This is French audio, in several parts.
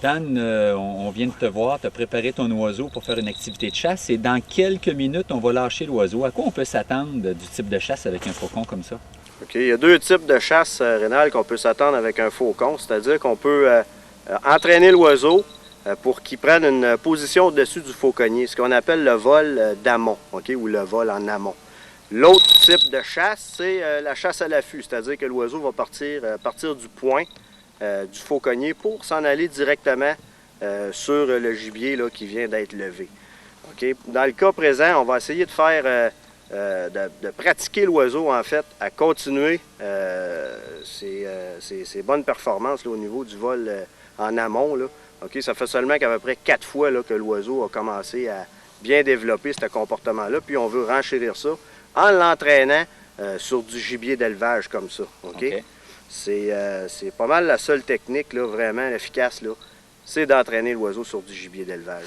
Dan, on vient de te voir, tu as préparé ton oiseau pour faire une activité de chasse et dans quelques minutes, on va lâcher l'oiseau. À quoi on peut s'attendre du type de chasse avec un faucon comme ça? OK. Il y a deux types de chasse rénale qu'on peut s'attendre avec un faucon, c'est-à-dire qu'on peut entraîner l'oiseau pour qu'il prenne une position au-dessus du fauconnier, ce qu'on appelle le vol d'amont, OK, ou le vol en amont. L'autre type de chasse, c'est la chasse à l'affût, c'est-à-dire que l'oiseau va partir du point du fauconnier pour s'en aller directement sur le gibier là, qui vient d'être levé. Okay? Dans le cas présent, on va essayer de faire de pratiquer l'oiseau en fait à continuer ses bonnes performances là, au niveau du vol en amont. Là. Okay? Ça fait seulement qu'à peu près 4 fois là, que l'oiseau a commencé à bien développer ce comportement-là, puis on veut renchérir ça en l'entraînant sur du gibier d'élevage comme ça. Okay? OK. C'est pas mal la seule technique là, vraiment efficace, là, c'est d'entraîner l'oiseau sur du gibier d'élevage.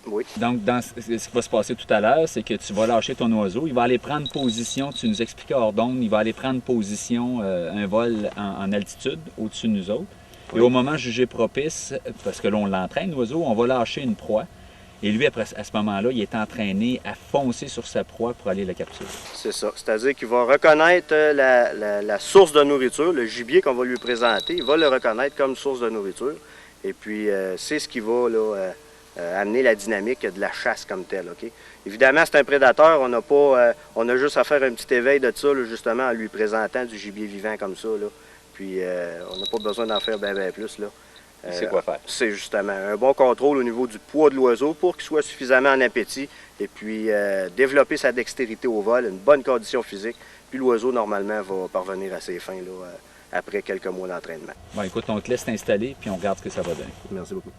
Oui. Donc, ce qui va se passer tout à l'heure, c'est que tu vas lâcher ton oiseau, il va aller prendre position, tu nous expliquais hors d'onde, il va aller prendre position, un vol en altitude au-dessus de nous autres. Oui. Et au moment jugé propice, parce que là on l'entraîne l'oiseau, on va lâcher une proie. Et lui, après, à ce moment-là, il est entraîné à foncer sur sa proie pour aller la capturer. C'est ça. C'est-à-dire qu'il va reconnaître la source de nourriture, le gibier qu'on va lui présenter, il va le reconnaître comme source de nourriture. Et puis, c'est ce qui va là, amener la dynamique de la chasse comme telle. Okay? Évidemment, c'est un prédateur. On a juste à faire un petit éveil de ça, là, justement, en lui présentant du gibier vivant comme ça. Là. Puis, on n'a pas besoin d'en faire bien plus. Là. C'est quoi faire? C'est justement un bon contrôle au niveau du poids de l'oiseau pour qu'il soit suffisamment en appétit et puis développer sa dextérité au vol, une bonne condition physique. Puis l'oiseau, normalement, va parvenir à ses fins là, après quelques mois d'entraînement. Bon, écoute, on te laisse t'installer puis on regarde ce que ça va donner. Merci beaucoup.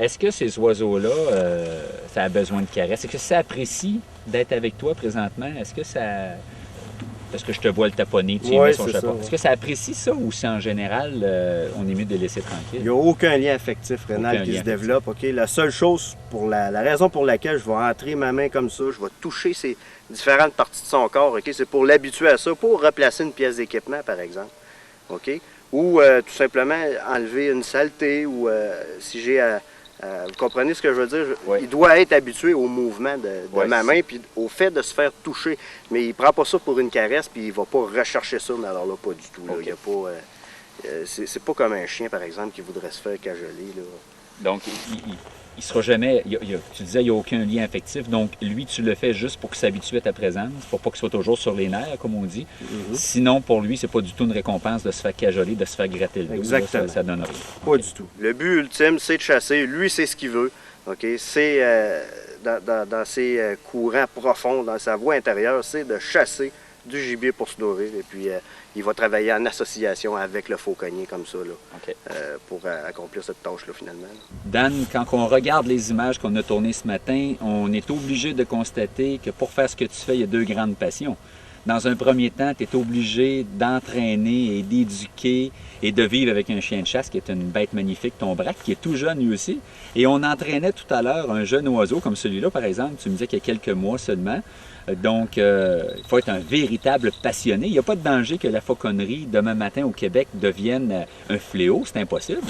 Est-ce que ces oiseaux-là, ça a besoin de caresses? Est-ce que ça apprécie d'être avec toi présentement? Est-ce que ça... Parce que je te vois le taponner, tu y mets son chapeau. Est-ce que ça apprécie ça ou c'est en général, on est mieux de les laisser tranquilles? Il n'y a aucun lien affectif rénal qui se développe. Okay? La seule chose, la raison pour laquelle je vais entrer ma main comme ça, je vais toucher ces différentes parties de son corps, okay? C'est pour l'habituer à ça, pour replacer une pièce d'équipement, par exemple. Okay? Ou tout simplement enlever une saleté, ou si j'ai vous comprenez ce que je veux dire? Oui. Il doit être habitué au mouvement de ma main, puis au fait de se faire toucher. Mais il ne prend pas ça pour une caresse, puis il ne va pas rechercher ça. Mais alors là, pas du tout. Là. Okay. C'est pas comme un chien, par exemple, qui voudrait se faire cajoler. Là. Donc, il sera jamais... tu disais, il n'y a aucun lien affectif. Donc, lui, tu le fais juste pour qu'il s'habitue à ta présence, pour pas qu'il soit toujours sur les nerfs, comme on dit. Sinon, pour lui, c'est pas du tout une récompense de se faire cajoler, de se faire gratter le dos. Exactement. Là, ça donne rien. Pas du tout. Le but ultime, c'est de chasser. Lui, c'est ce qu'il veut. Okay? C'est dans ses courants profonds, dans sa voie intérieure, c'est de chasser du gibier pour se nourrir. Et puis, il va travailler en association avec le fauconnier comme ça, là, pour accomplir cette tâche-là, finalement. Dan, quand on regarde les images qu'on a tournées ce matin, on est obligé de constater que pour faire ce que tu fais, il y a deux grandes passions. Dans un premier temps, tu es obligé d'entraîner et d'éduquer et de vivre avec un chien de chasse qui est une bête magnifique, ton braque, qui est tout jeune lui aussi. Et on entraînait tout à l'heure un jeune oiseau comme celui-là, par exemple, tu me disais qu'il y a quelques mois seulement. Donc, il faut être un véritable passionné. Il n'y a pas de danger que la fauconnerie, demain matin au Québec, devienne un fléau. C'est impossible.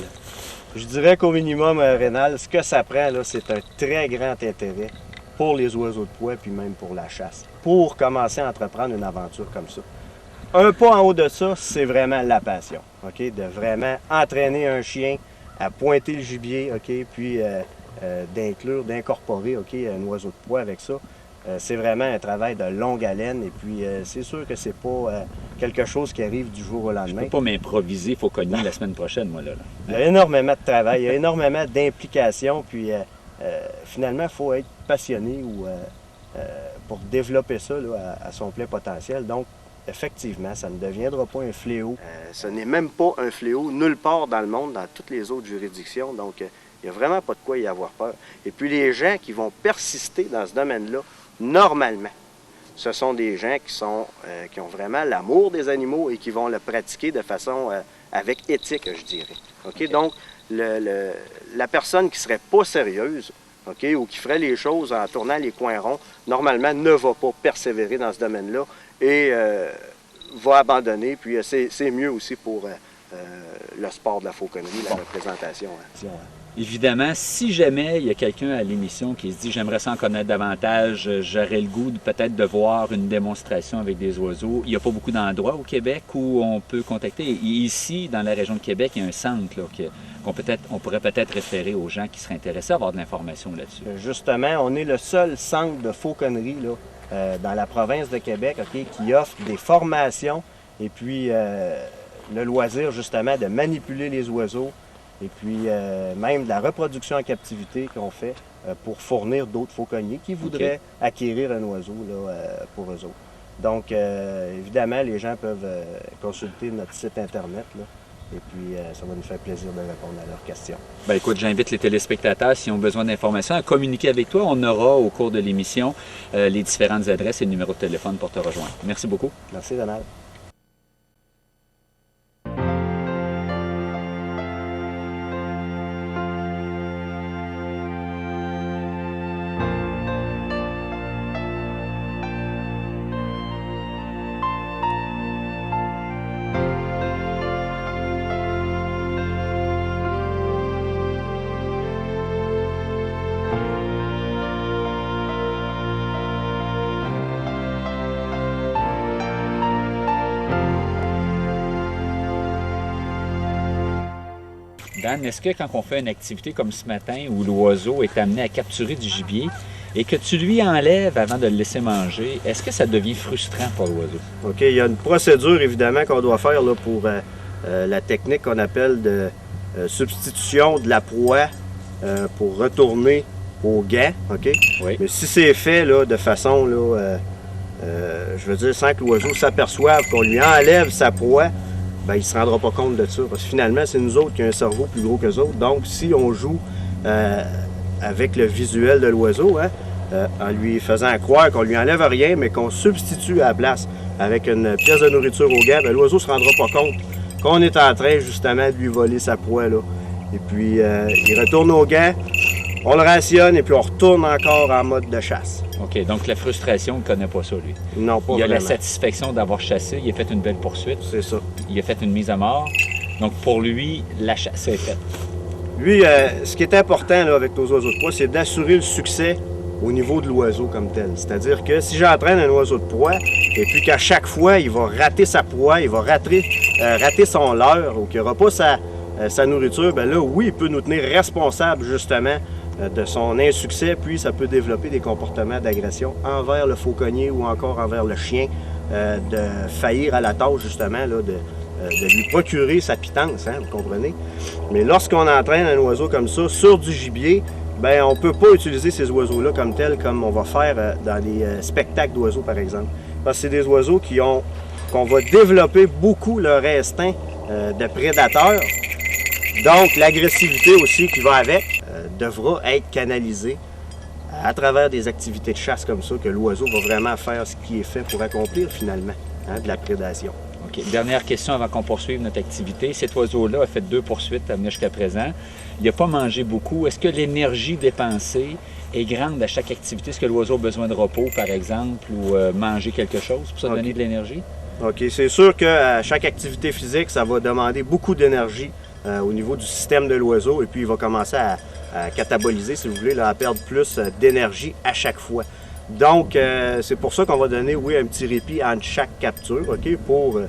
Je dirais qu'au minimum, Rénal, ce que ça prend, là, c'est un très grand intérêt pour les oiseaux de proie, puis même pour la chasse, pour commencer à entreprendre une aventure comme ça. Un pas en haut de ça, c'est vraiment la passion, OK? De vraiment entraîner un chien à pointer le gibier, OK? Puis d'incorporer, OK, un oiseau de proie avec ça. C'est vraiment un travail de longue haleine et puis c'est sûr que c'est pas quelque chose qui arrive du jour au lendemain. Je peux pas m'improviser fauconnier la semaine prochaine, moi, là. Il y a énormément de travail, il y a énormément d'implication, puis finalement, il faut être passionné pour développer ça là, à son plein potentiel. Donc, effectivement, ça ne deviendra pas un fléau. Ce n'est même pas un fléau nulle part dans le monde, dans toutes les autres juridictions. Donc, il n'y a vraiment pas de quoi y avoir peur. Et puis, les gens qui vont persister dans ce domaine-là, normalement, ce sont des gens qui ont vraiment l'amour des animaux et qui vont le pratiquer de façon avec éthique, je dirais. Okay? Donc, la personne qui ne serait pas sérieuse, okay, ou qui ferait les choses en tournant les coins ronds, normalement ne va pas persévérer dans ce domaine-là et va abandonner. Puis c'est mieux aussi pour le sport de la fauconnerie, la représentation. Hein. Évidemment, si jamais il y a quelqu'un à l'émission qui se dit « j'aimerais ça en connaître davantage, j'aurais le goût peut-être de voir une démonstration avec des oiseaux », il n'y a pas beaucoup d'endroits au Québec où on peut contacter. Et ici, dans la région de Québec, il y a un centre là, on pourrait peut-être référer aux gens qui seraient intéressés à avoir de l'information là-dessus. Justement, on est le seul centre de fauconnerie là, dans la province de Québec, okay, qui offre des formations et puis le loisir justement de manipuler les oiseaux. Et puis, même de la reproduction en captivité qu'on fait pour fournir d'autres fauconniers qui voudraient acquérir un oiseau là, pour eux autres. Donc, évidemment, les gens peuvent consulter notre site Internet. Là, et puis, ça va nous faire plaisir de répondre à leurs questions. Bien, écoute, j'invite les téléspectateurs, s'ils ont besoin d'informations, à communiquer avec toi. On aura, au cours de l'émission, les différentes adresses et numéros de téléphone pour te rejoindre. Merci beaucoup. Merci, Donald. Dan, est-ce que quand on fait une activité comme ce matin où l'oiseau est amené à capturer du gibier et que tu lui enlèves avant de le laisser manger, est-ce que ça devient frustrant pour l'oiseau? OK, il y a une procédure évidemment qu'on doit faire là, pour la technique qu'on appelle de substitution de la proie pour retourner au gant. OK? Oui. Mais si c'est fait là, de façon, là, je veux dire, sans que l'oiseau s'aperçoive qu'on lui enlève sa proie, ben, il ne se rendra pas compte de ça. Parce que finalement, c'est nous autres qui avons un cerveau plus gros qu'eux autres. Donc, si on joue avec le visuel de l'oiseau, hein, en lui faisant croire qu'on lui enlève rien, mais qu'on substitue à la place avec une pièce de nourriture au gars, l'oiseau ne se rendra pas compte qu'on est en train justement de lui voler sa proie. Là. Et puis il retourne au gars, on le rationne et puis on retourne encore en mode de chasse. OK, donc la frustration, il ne connaît pas ça, lui. Non, pas Il a vraiment. la satisfaction d'avoir chassé, il a fait une belle poursuite, C'est ça. il a fait une mise à mort. Donc pour lui, la chasse est faite. Lui, ce qui est important là, avec nos oiseaux de proie, c'est d'assurer le succès au niveau de l'oiseau comme tel. C'est-à-dire que si j'entraîne un oiseau de proie, et puis qu'à chaque fois, il va rater sa proie, il va rater son leurre, ou qu'il n'aura pas sa nourriture, bien là, oui, il peut nous tenir responsables, justement, de son insuccès, puis ça peut développer des comportements d'agression envers le fauconnier ou encore envers le chien, de faillir à la tâche, justement, là, de lui procurer sa pitance, hein, vous comprenez? Mais lorsqu'on entraîne un oiseau comme ça sur du gibier, bien, on ne peut pas utiliser ces oiseaux-là comme tels, comme on va faire dans les spectacles d'oiseaux, par exemple. Parce que c'est des oiseaux qu'on va développer beaucoup leur instinct de prédateur. Donc, l'agressivité aussi qui va avec devra être canalisée à travers des activités de chasse comme ça, que l'oiseau va vraiment faire ce qui est fait pour accomplir, finalement, hein, de la prédation. OK. Dernière question avant qu'on poursuive notre activité. Cet oiseau-là a fait 2 poursuites à venir jusqu'à présent. Il n'a pas mangé beaucoup. Est-ce que l'énergie dépensée est grande à chaque activité? Est-ce que l'oiseau a besoin de repos, par exemple, ou manger quelque chose pour se donner de l'énergie? OK. C'est sûr qu'à chaque activité physique, ça va demander beaucoup d'énergie au niveau du système de l'oiseau et puis il va commencer à cataboliser, si vous voulez, là, à perdre plus d'énergie à chaque fois. Donc, c'est pour ça qu'on va donner, oui, un petit répit entre chaque capture, OK, pour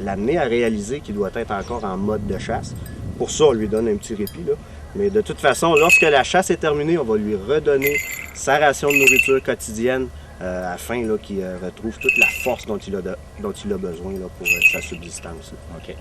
l'amener à réaliser qu'il doit être encore en mode de chasse. Pour ça, on lui donne un petit répit, là. Mais de toute façon, lorsque la chasse est terminée, on va lui redonner sa ration de nourriture quotidienne afin qu'il retrouve toute la force dont il a besoin là, pour sa subsistance. Là. OK.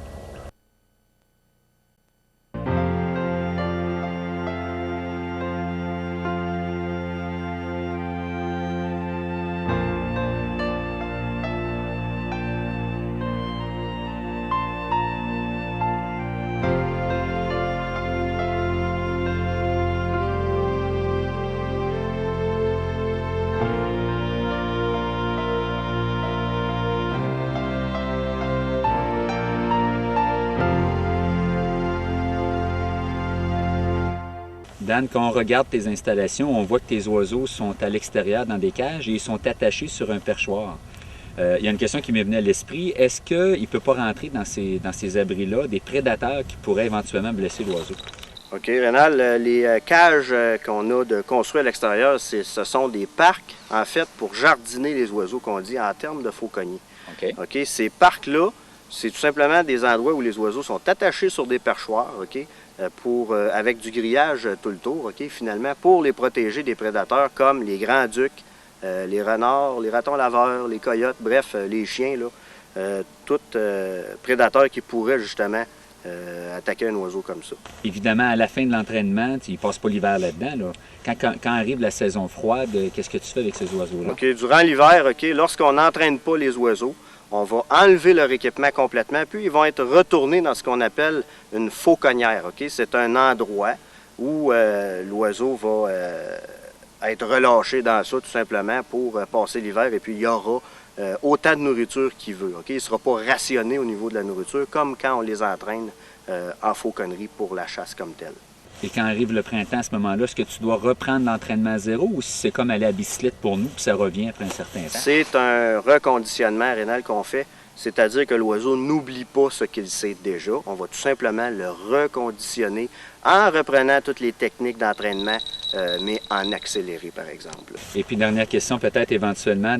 Dan, quand on regarde tes installations, on voit que tes oiseaux sont à l'extérieur dans des cages et ils sont attachés sur un perchoir. Il y a une question qui m'est venue à l'esprit. Est-ce qu'il ne peut pas rentrer dans ces abris-là des prédateurs qui pourraient éventuellement blesser l'oiseau? OK, Rénal, les cages qu'on a de construits à l'extérieur, ce sont des parcs, en fait, pour jardiner les oiseaux, qu'on dit en termes de fauconniers. OK. OK, ces parcs-là, c'est tout simplement des endroits où les oiseaux sont attachés sur des perchoirs, OK, avec du grillage tout le tour, OK, finalement, pour les protéger des prédateurs comme les grands-ducs, les renards, les ratons laveurs, les coyotes, bref, les chiens, là, tout prédateur qui pourrait justement attaquer un oiseau comme ça. Évidemment, à la fin de l'entraînement, il ne passe pas l'hiver là-dedans. Là. Quand arrive la saison froide, qu'est-ce que tu fais avec ces oiseaux-là? OK, durant l'hiver, OK, lorsqu'on n'entraîne pas les oiseaux, on va enlever leur équipement complètement, puis ils vont être retournés dans ce qu'on appelle une fauconnière. OK? C'est un endroit où l'oiseau va être relâché dans ça, tout simplement, pour passer l'hiver, et puis il y aura autant de nourriture qu'il veut. OK? Il ne sera pas rationné au niveau de la nourriture, comme quand on les entraîne en fauconnerie pour la chasse comme telle. Et quand arrive le printemps, à ce moment-là, est-ce que tu dois reprendre l'entraînement à zéro ou si c'est comme aller à bicyclette pour nous, puis ça revient après un certain temps? C'est un reconditionnement rénal qu'on fait, c'est-à-dire que l'oiseau n'oublie pas ce qu'il sait déjà. On va tout simplement le reconditionner en reprenant toutes les techniques d'entraînement, mais en accéléré, par exemple. Et puis, dernière question, peut-être éventuellement,